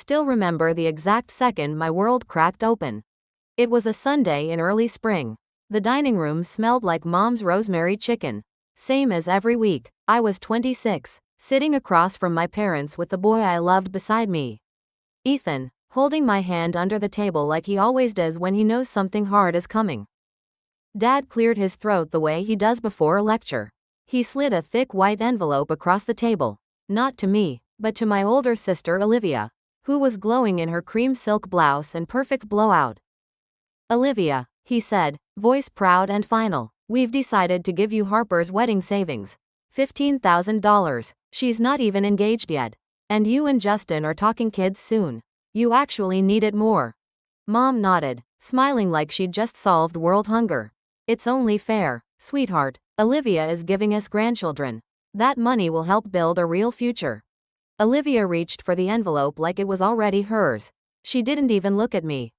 still remember the exact second my world cracked open. It was a Sunday in early spring. The dining room smelled like Mom's rosemary chicken. Same as every week. I was 26, sitting across from my parents with the boy I loved beside me. Ethan, holding my hand under the table like he always does when he knows something hard is coming. Dad cleared his throat the way he does before a lecture. He slid a thick white envelope across the table. Not to me, but to my older sister Olivia, who was glowing in her cream silk blouse and perfect blowout. "Olivia," he said, voice proud and final, "we've decided to give you Harper's wedding savings. $15,000. She's not even engaged yet. And you and Justin are talking kids soon. You actually need it more." Mom nodded, smiling like she'd just solved world hunger. "It's only fair, sweetheart. Olivia is giving us grandchildren. That money will help build a real future." Olivia reached for the envelope like it was already hers. She didn't even look at me.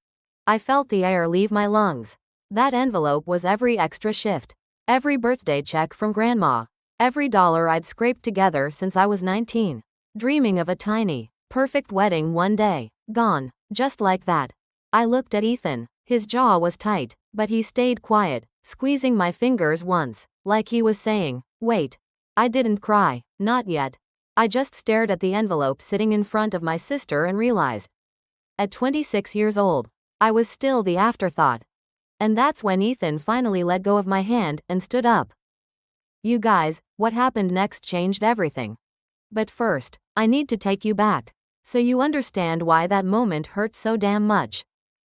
I felt the air leave my lungs. That envelope was every extra shift, every birthday check from Grandma, every dollar I'd scraped together since I was 19, dreaming of a tiny, perfect wedding one day, gone, just like that. I looked at Ethan. His jaw was tight, but he stayed quiet, squeezing my fingers once, like he was saying, "Wait." I didn't cry, not yet. I just stared at the envelope sitting in front of my sister and realized, at 26 years old, I was still the afterthought. And that's when Ethan finally let go of my hand and stood up. "You guys, what happened next changed everything. But first, I need to take you back, so you understand why that moment hurt so damn much.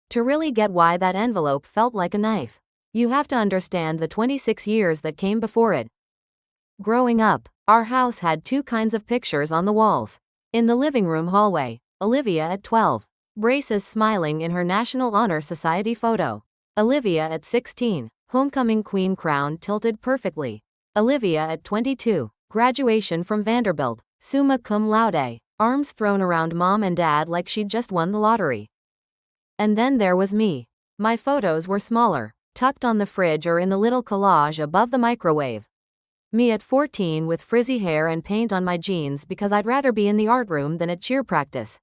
To really get why that envelope felt like a knife, you have to understand the 26 years that came before it." Growing up, our house had two kinds of pictures on the walls. In the living room hallway, Olivia at 12, braces smiling in her National Honor Society photo. Olivia at 16, homecoming queen crown tilted perfectly. Olivia at 22, graduation from Vanderbilt, summa cum laude, arms thrown around Mom and Dad like she'd just won the lottery. And then there was me. My photos were smaller, tucked on the fridge or in the little collage above the microwave. Me at 14 with frizzy hair and paint on my jeans because I'd rather be in the art room than at cheer practice.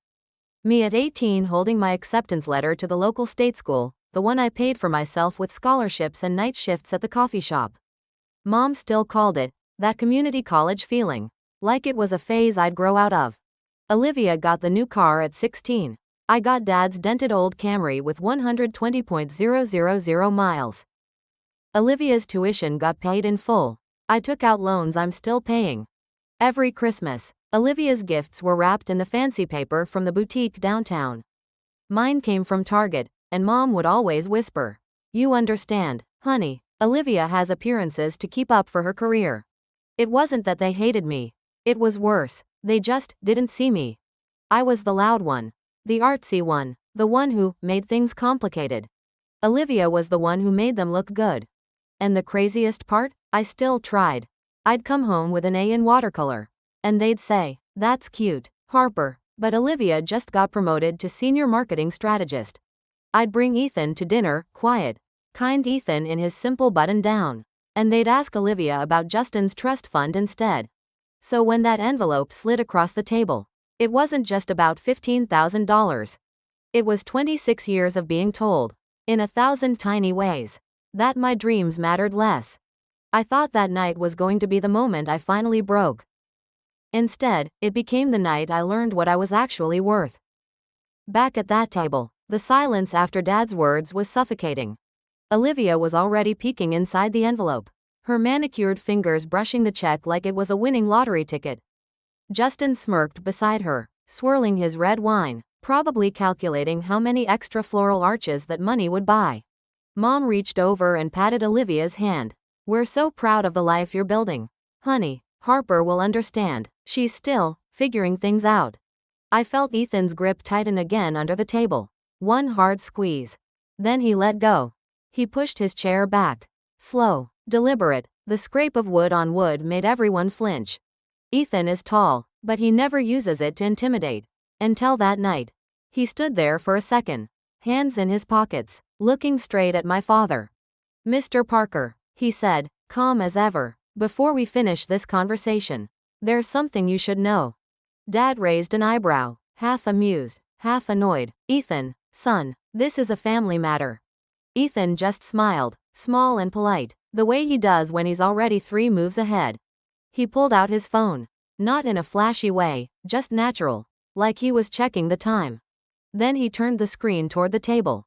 Me at 18 holding my acceptance letter to the local state school, the one I paid for myself with scholarships and night shifts at the coffee shop. Mom still called it, that community college feeling, like it was a phase I'd grow out of. Olivia got the new car at 16. I got Dad's dented old Camry with 120,000 miles. Olivia's tuition got paid in full. I took out loans I'm still paying. Every Christmas, Olivia's gifts were wrapped in the fancy paper from the boutique downtown. Mine came from Target, and Mom would always whisper, "You understand, honey, Olivia has appearances to keep up for her career." It wasn't that they hated me. It was worse, they just didn't see me. I was the loud one, the artsy one, the one who made things complicated. Olivia was the one who made them look good. And the craziest part? I still tried. I'd come home with an A in watercolor, and they'd say, "That's cute, Harper," but Olivia just got promoted to senior marketing strategist. I'd bring Ethan to dinner, quiet, kind Ethan in his simple button-down, and they'd ask Olivia about Justin's trust fund instead. So when that envelope slid across the table, it wasn't just about $15,000. It was 26 years of being told, in 1,000 tiny ways, that my dreams mattered less. I thought that night was going to be the moment I finally broke. Instead, it became the night I learned what I was actually worth. Back at that table, the silence after Dad's words was suffocating. Olivia was already peeking inside the envelope, her manicured fingers brushing the check like it was a winning lottery ticket. Justin smirked beside her, swirling his red wine, probably calculating how many extra floral arches that money would buy. Mom reached over and patted Olivia's hand. "We're so proud of the life you're building. Honey, Harper will understand. She's still figuring things out." I felt Ethan's grip tighten again under the table. One hard squeeze. Then he let go. He pushed his chair back. Slow, deliberate, the scrape of wood on wood made everyone flinch. Ethan is tall, but he never uses it to intimidate. Until that night. He stood there for a second, hands in his pockets, looking straight at my father. "Mr. Parker," he said, calm as ever, "before we finish this conversation, there's something you should know." Dad raised an eyebrow, half amused, half annoyed. Ethan, son, this is a family matter. Ethan just smiled, small and polite, the way he does when he's already 3 moves ahead. He pulled out his phone. Not in a flashy way, just natural, like he was checking the time. Then he turned the screen toward the table.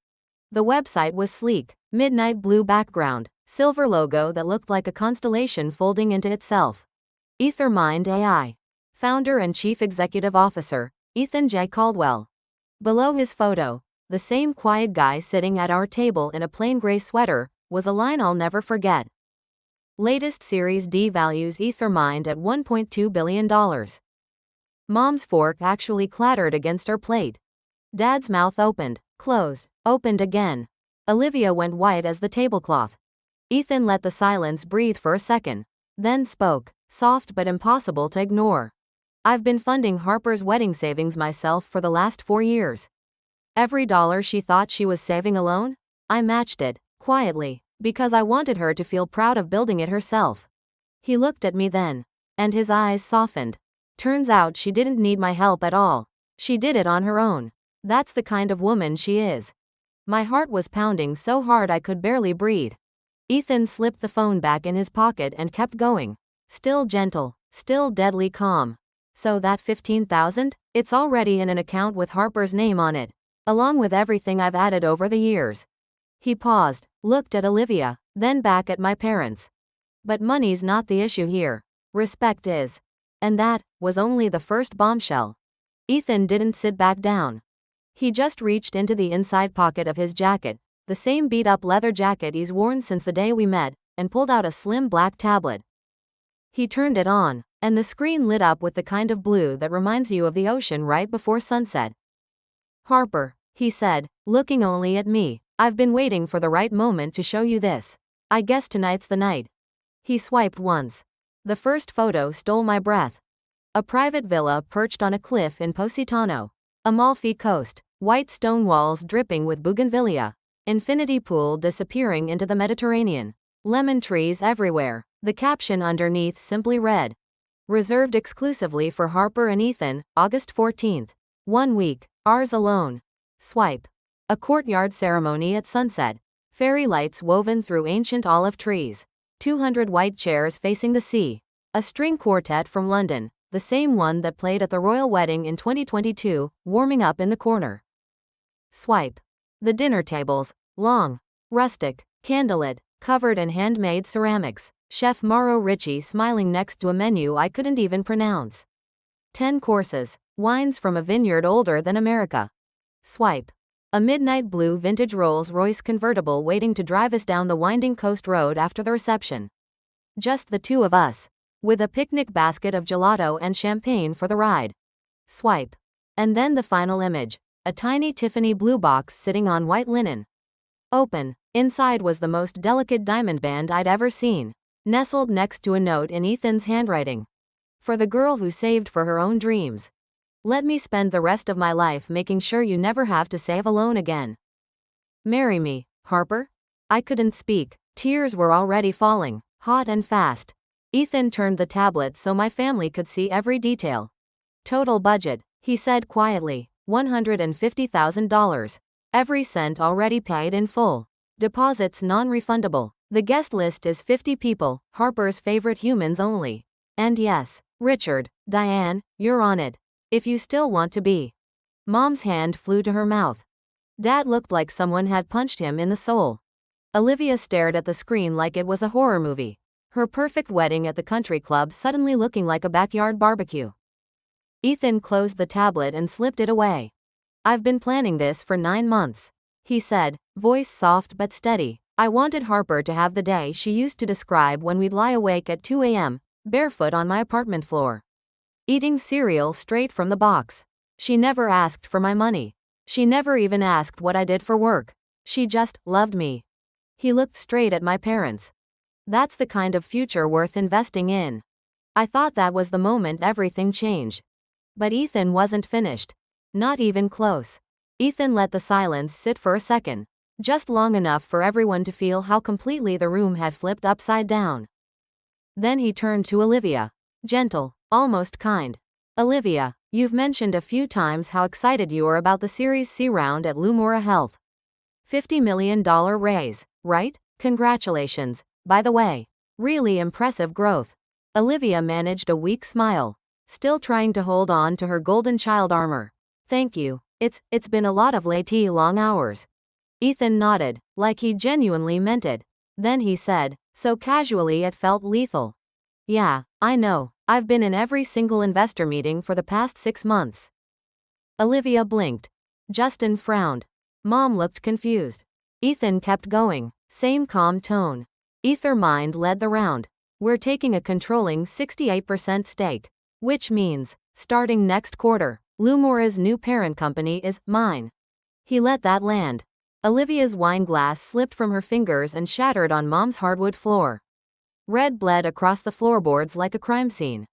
The website was sleek, midnight blue background, silver logo that looked like a constellation folding into itself. Ethermind AI. Founder and Chief Executive Officer, Ethan J. Caldwell. Below his photo, the same quiet guy sitting at our table in a plain gray sweater, was a line I'll never forget. Latest Series D values Ethermind at $1.2 billion. Mom's fork actually clattered against our plate. Dad's mouth opened, closed, opened again. Olivia went white as the tablecloth. Ethan let the silence breathe for a second, then spoke, soft but impossible to ignore. I've been funding Harper's wedding savings myself for the last 4 years. Every dollar she thought she was saving alone, I matched it, quietly, because I wanted her to feel proud of building it herself. He looked at me then, and his eyes softened. Turns out she didn't need my help at all. She did it on her own. That's the kind of woman she is. My heart was pounding so hard I could barely breathe. Ethan slipped the phone back in his pocket and kept going. Still gentle, still deadly calm. So that $15,000, it's already in an account with Harper's name on it, along with everything I've added over the years. He paused, looked at Olivia, then back at my parents. But money's not the issue here. Respect is. And that was only the first bombshell. Ethan didn't sit back down. He just reached into the inside pocket of his jacket, the same beat-up leather jacket he's worn since the day we met, and pulled out a slim black tablet. He turned it on, and the screen lit up with the kind of blue that reminds you of the ocean right before sunset. Harper, he said, looking only at me, I've been waiting for the right moment to show you this. I guess tonight's the night. He swiped once. The first photo stole my breath. A private villa perched on a cliff in Positano. Amalfi Coast, white stone walls dripping with bougainvillea. Infinity pool disappearing into the Mediterranean. Lemon trees everywhere. The caption underneath simply read, reserved exclusively for Harper and Ethan, August 14th. 1 week, ours alone. Swipe. A courtyard ceremony at sunset. Fairy lights woven through ancient olive trees. 200 white chairs facing the sea. A string quartet from London, the same one that played at the royal wedding in 2022, warming up in the corner. Swipe. The dinner tables, long, rustic, candlelit, covered in handmade ceramics. Chef Mauro Ricci smiling next to a menu I couldn't even pronounce. 10 courses, wines from a vineyard older than America. Swipe. A midnight blue vintage Rolls-Royce convertible waiting to drive us down the winding coast road after the reception. Just the two of us, with a picnic basket of gelato and champagne for the ride. Swipe. And then the final image, a tiny Tiffany blue box sitting on white linen. Open. Inside was the most delicate diamond band I'd ever seen, nestled next to a note in Ethan's handwriting. For the girl who saved for her own dreams. Let me spend the rest of my life making sure you never have to save alone again. Marry me, Harper? I couldn't speak. Tears were already falling, hot and fast. Ethan turned the tablet so my family could see every detail. Total budget, he said quietly, $150,000. Every cent already paid in full. Deposits non-refundable. The guest list is 50 people, Harper's favorite humans only. And yes, Richard, Diane, you're on it. If you still want to be. Mom's hand flew to her mouth. Dad looked like someone had punched him in the soul. Olivia stared at the screen like it was a horror movie. Her perfect wedding at the country club suddenly looking like a backyard barbecue. Ethan closed the tablet and slipped it away. I've been planning this for 9 months, he said, voice soft but steady. I wanted Harper to have the day she used to describe when we'd lie awake at 2 a.m., barefoot on my apartment floor, eating cereal straight from the box. She never asked for my money. She never even asked what I did for work. She just loved me. He looked straight at my parents. That's the kind of future worth investing in. I thought that was the moment everything changed. But Ethan wasn't finished. Not even close. Ethan let the silence sit for a second, just long enough for everyone to feel how completely the room had flipped upside down. Then he turned to Olivia. Gentle, almost kind. Olivia, you've mentioned a few times how excited you are about the Series C round at Lumora Health. $50 million raise, right? Congratulations, by the way. Really impressive growth. Olivia managed a weak smile, still trying to hold on to her golden child armor. Thank you. It's been a lot of long hours. Ethan nodded, like he genuinely meant it. Then he said, so casually it felt lethal. Yeah, I know. I've been in every single investor meeting for the past 6 months. Olivia blinked. Justin frowned. Mom looked confused. Ethan kept going, same calm tone. Ethermind led the round. We're taking a controlling 68% stake. Which means, starting next quarter, Lumora's new parent company is mine. He let that land. Olivia's wine glass slipped from her fingers and shattered on Mom's hardwood floor. Red bled across the floorboards like a crime scene.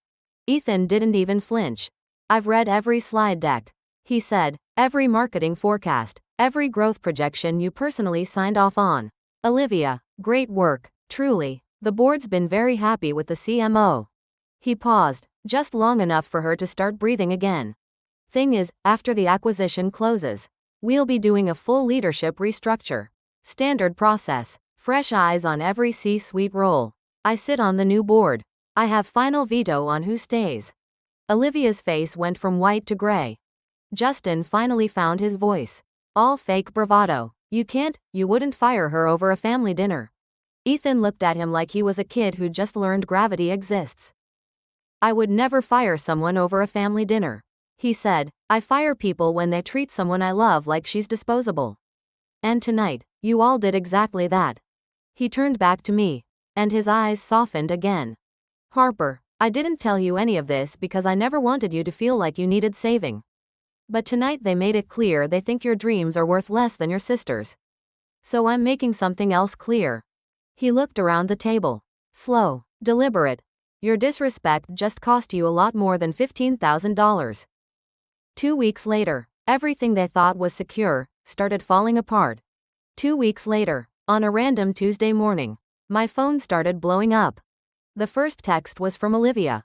Ethan didn't even flinch. I've read every slide deck, he said, every marketing forecast, every growth projection you personally signed off on. Olivia, great work, truly. The board's been very happy with the CMO. He paused, just long enough for her to start breathing again. Thing is, after the acquisition closes, we'll be doing a full leadership restructure. Standard process, fresh eyes on every C-suite role. I sit on the new board. I have final veto on who stays. Olivia's face went from white to gray. Justin finally found his voice. All fake bravado. You wouldn't fire her over a family dinner. Ethan looked at him like he was a kid who just learned gravity exists. I would never fire someone over a family dinner, he said. I fire people when they treat someone I love like she's disposable. And tonight, you all did exactly that. He turned back to me, and his eyes softened again. Harper, I didn't tell you any of this because I never wanted you to feel like you needed saving. But tonight they made it clear they think your dreams are worth less than your sister's. So I'm making something else clear. He looked around the table. Slow, deliberate. Your disrespect just cost you a lot more than $15,000. 2 weeks later, everything they thought was secure started falling apart. 2 weeks later, on a random Tuesday morning, my phone started blowing up. The first text was from Olivia.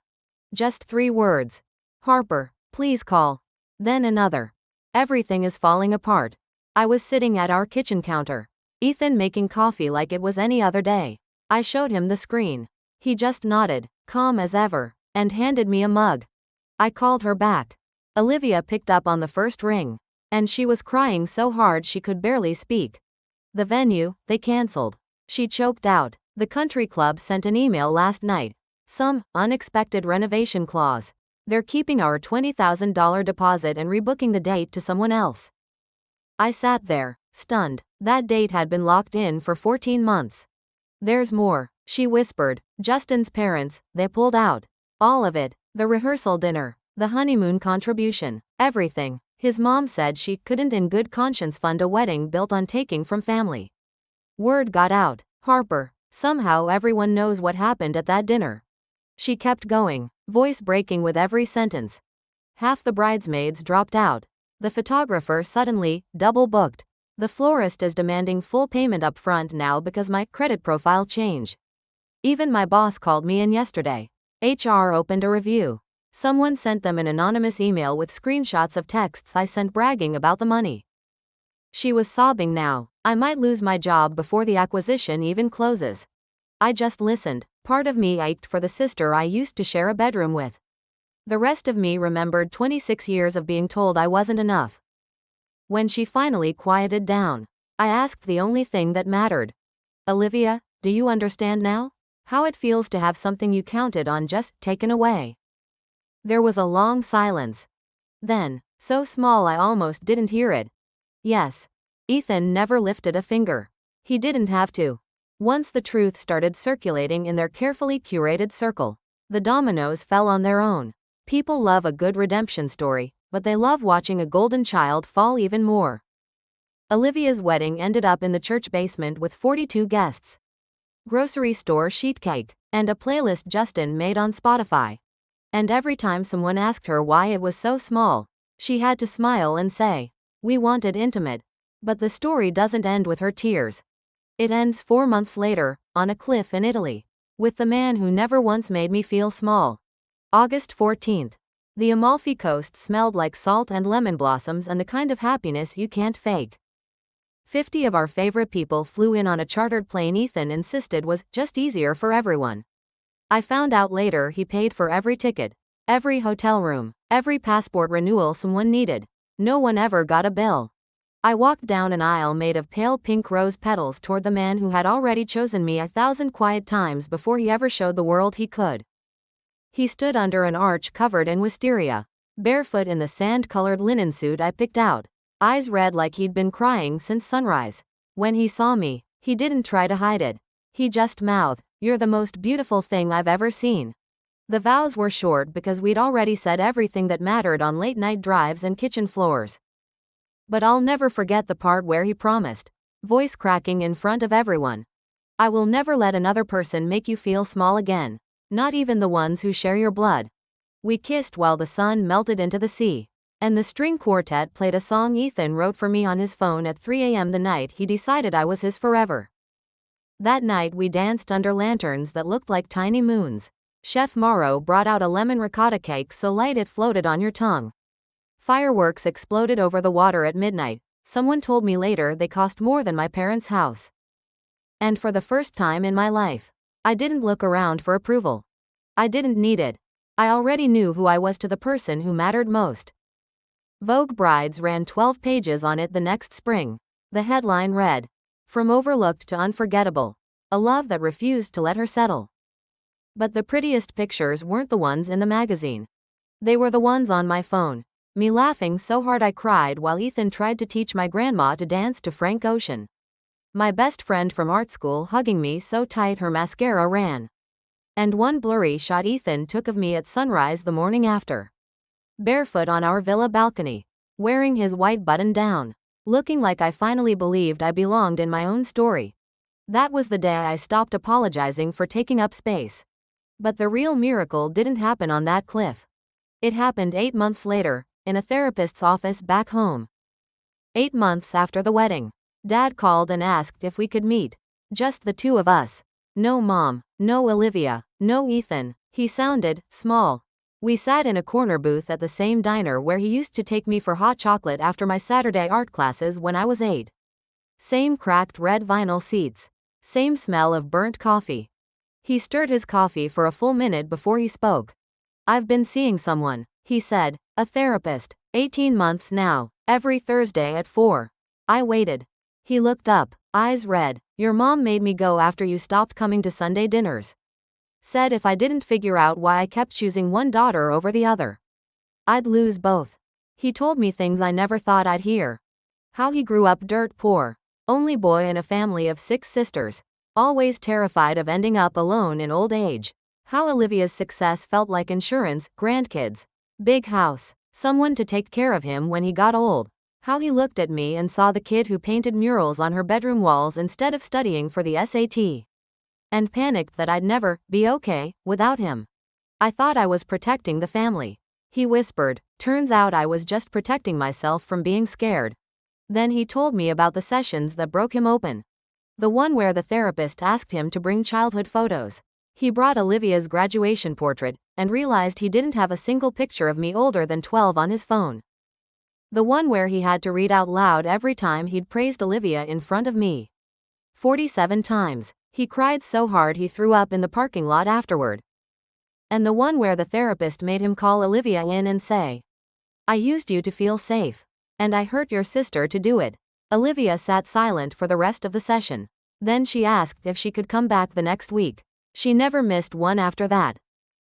Just 3 words. Harper, please call. Then another. Everything is falling apart. I was sitting at our kitchen counter. Ethan making coffee like it was any other day. I showed him the screen. He just nodded, calm as ever, and handed me a mug. I called her back. Olivia picked up on the first ring, and she was crying so hard she could barely speak. The venue, they canceled. She choked out. The country club sent an email last night. Some unexpected renovation clause. They're keeping our $20,000 deposit and rebooking the date to someone else. I sat there, stunned. That date had been locked in for 14 months. There's more, she whispered. Justin's parents, they pulled out. All of it. The rehearsal dinner, the honeymoon contribution, everything. His mom said she couldn't in good conscience fund a wedding built on taking from family. Word got out. Harper, somehow everyone knows what happened at that dinner. She kept going, voice breaking with every sentence. Half the bridesmaids dropped out. The photographer suddenly double booked. The florist is demanding full payment up front now because my credit profile changed. Even my boss called me in yesterday. HR opened a review. Someone sent them an anonymous email with screenshots of texts I sent bragging about the money. She was sobbing now. I might lose my job before the acquisition even closes. I just listened. Part of me ached for the sister I used to share a bedroom with. The rest of me remembered 26 years of being told I wasn't enough. When she finally quieted down, I asked the only thing that mattered. Olivia, do you understand now? How it feels to have something you counted on just taken away? There was a long silence. Then, so small I almost didn't hear it. Yes. Ethan never lifted a finger. He didn't have to. Once the truth started circulating in their carefully curated circle, the dominoes fell on their own. People love a good redemption story, but they love watching a golden child fall even more. Olivia's wedding ended up in the church basement with 42 guests, grocery store sheet cake, and a playlist Justin made on Spotify. And every time someone asked her why it was so small, she had to smile and say, "We wanted intimate." But the story doesn't end with her tears. It ends 4 months later, on a cliff in Italy, with the man who never once made me feel small. August 14th. The Amalfi Coast smelled like salt and lemon blossoms and the kind of happiness you can't fake. 50 of our favorite people flew in on a chartered plane Ethan insisted was just easier for everyone. I found out later he paid for every ticket, every hotel room, every passport renewal someone needed. No one ever got a bill. I walked down an aisle made of pale pink rose petals toward the man who had already chosen me 1,000 quiet times before he ever showed the world he could. He stood under an arch covered in wisteria, barefoot in the sand-colored linen suit I picked out, eyes red like he'd been crying since sunrise. When he saw me, he didn't try to hide it. He just mouthed, "You're the most beautiful thing I've ever seen." The vows were short because we'd already said everything that mattered on late-night drives and kitchen floors. But I'll never forget the part where he promised, voice cracking in front of everyone, "I will never let another person make you feel small again, not even the ones who share your blood." We kissed while the sun melted into the sea, and the string quartet played a song Ethan wrote for me on his phone at 3 a.m. the night he decided I was his forever. That night we danced under lanterns that looked like tiny moons. Chef Mauro brought out a lemon ricotta cake so light it floated on your tongue. Fireworks exploded over the water at midnight. Someone told me later they cost more than my parents' house. And for the first time in my life, I didn't look around for approval. I didn't need it. I already knew who I was to the person who mattered most. Vogue Brides ran 12 pages on it the next spring. The headline read, "From overlooked to unforgettable, a love that refused to let her settle." But the prettiest pictures weren't the ones in the magazine. They were the ones on my phone. Me laughing so hard I cried while Ethan tried to teach my grandma to dance to Frank Ocean. My best friend from art school hugging me so tight her mascara ran. And one blurry shot Ethan took of me at sunrise the morning after. Barefoot on our villa balcony, wearing his white button-down, looking like I finally believed I belonged in my own story. That was the day I stopped apologizing for taking up space. But the real miracle didn't happen on that cliff. It happened 8 months later, in a therapist's office back home. 8 months after the wedding, Dad called and asked if we could meet. Just the two of us. No Mom, no Olivia, no Ethan. He sounded small. We sat in a corner booth at the same diner where he used to take me for hot chocolate after my Saturday art classes when I was 8. Same cracked red vinyl seats. Same smell of burnt coffee. He stirred his coffee for a full minute before he spoke. "I've been seeing someone," he said, "a therapist, 18 months now, every Thursday at 4. I waited. He looked up, eyes red. "Your mom made me go after you stopped coming to Sunday dinners. Said if I didn't figure out why I kept choosing one daughter over the other, I'd lose both." He told me things I never thought I'd hear. How he grew up dirt poor, only boy in a family of 6 sisters, always terrified of ending up alone in old age. How Olivia's success felt like insurance, grandkids, big house, someone to take care of him when he got old. How he looked at me and saw the kid who painted murals on her bedroom walls instead of studying for the SAT. And panicked that I'd never be okay without him. I thought I was protecting the family. He whispered, "Turns out I was just protecting myself from being scared." Then he told me about the sessions that broke him open. The one where the therapist asked him to bring childhood photos. He brought Olivia's graduation portrait, and realized he didn't have a single picture of me older than 12 on his phone. The one where he had to read out loud every time he'd praised Olivia in front of me. 47 times. He cried so hard he threw up in the parking lot afterward. And the one where the therapist made him call Olivia in and say, "I used you to feel safe. And I hurt your sister to do it." Olivia sat silent for the rest of the session. Then she asked if she could come back the next week. She never missed one after that.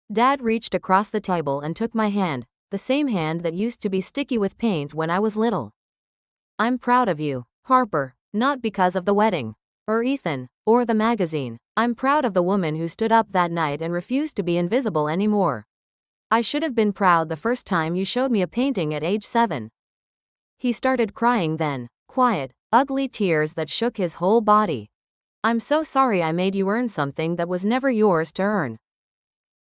Dad reached across the table and took my hand, the same hand that used to be sticky with paint when I was little. "I'm proud of you, Harper, not because of the wedding, or Ethan, or the magazine. I'm proud of the woman who stood up that night and refused to be invisible anymore. I should have been proud the first time you showed me a painting at age 7. He started crying then, quiet, ugly tears that shook his whole body. "I'm so sorry I made you earn something that was never yours to earn."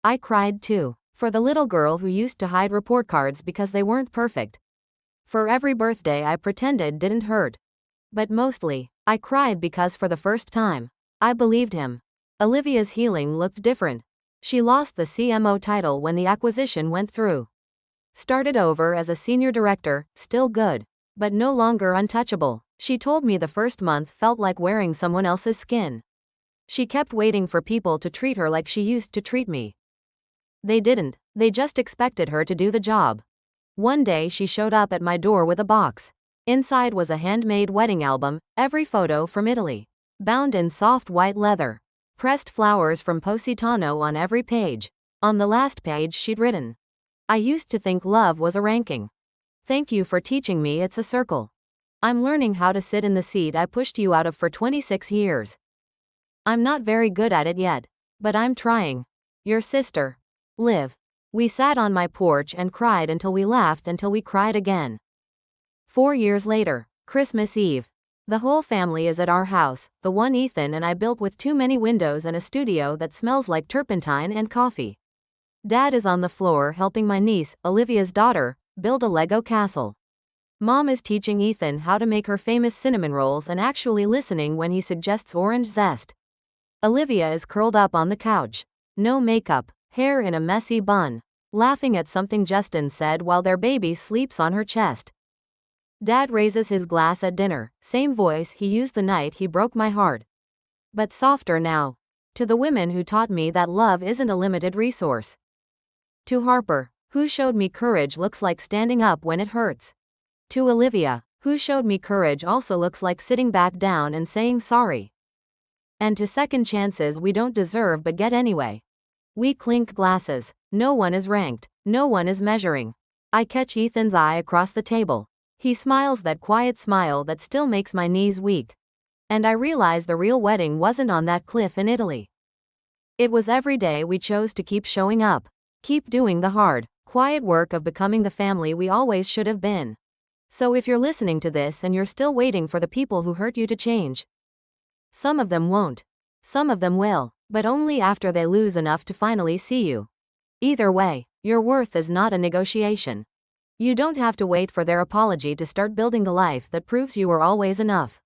I cried too, for the little girl who used to hide report cards because they weren't perfect. For every birthday I pretended didn't hurt. But mostly, I cried because for the first time, I believed him. Olivia's healing looked different. She lost the CMO title when the acquisition went through. Started over as a senior director, still good, but no longer untouchable. She told me the first month felt like wearing someone else's skin. She kept waiting for people to treat her like she used to treat me. They didn't, they just expected her to do the job. One day she showed up at my door with a box. Inside was a handmade wedding album, every photo from Italy. Bound in soft white leather. Pressed flowers from Positano on every page. On the last page she'd written, "I used to think love was a ranking. Thank you for teaching me it's a circle. I'm learning how to sit in the seat I pushed you out of for 26 years. I'm not very good at it yet, but I'm trying. Your sister, Liv." We sat on my porch and cried until we laughed until we cried again. 4 years later, Christmas Eve. The whole family is at our house, the one Ethan and I built with too many windows and a studio that smells like turpentine and coffee. Dad is on the floor helping my niece, Olivia's daughter, build a Lego castle. Mom is teaching Ethan how to make her famous cinnamon rolls and actually listening when he suggests orange zest. Olivia is curled up on the couch. No makeup, hair in a messy bun, laughing at something Justin said while their baby sleeps on her chest. Dad raises his glass at dinner, same voice he used the night he broke my heart. But softer now. To the women who taught me that love isn't a limited resource. To Harper, who showed me courage looks like standing up when it hurts. To Olivia, who showed me courage also looks like sitting back down and saying sorry. And to second chances we don't deserve but get anyway. We clink glasses. No one is ranked. No one is measuring. I catch Ethan's eye across the table. He smiles that quiet smile that still makes my knees weak. And I realize the real wedding wasn't on that cliff in Italy. It was every day we chose to keep showing up. Keep doing the hard, quiet work of becoming the family we always should have been. So if you're listening to this and you're still waiting for the people who hurt you to change, some of them won't. Some of them will, but only after they lose enough to finally see you. Either way, your worth is not a negotiation. You don't have to wait for their apology to start building the life that proves you were always enough.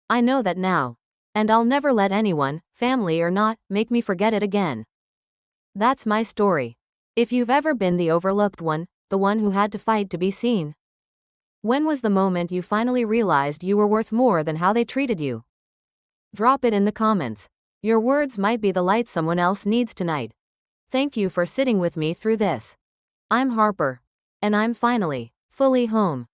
I know that now. And I'll never let anyone, family or not, make me forget it again. That's my story. If you've ever been the overlooked one, the one who had to fight to be seen. When was the moment you finally realized you were worth more than how they treated you? Drop it in the comments. Your words might be the light someone else needs tonight. Thank you for sitting with me through this. I'm Harper. And I'm finally, fully home.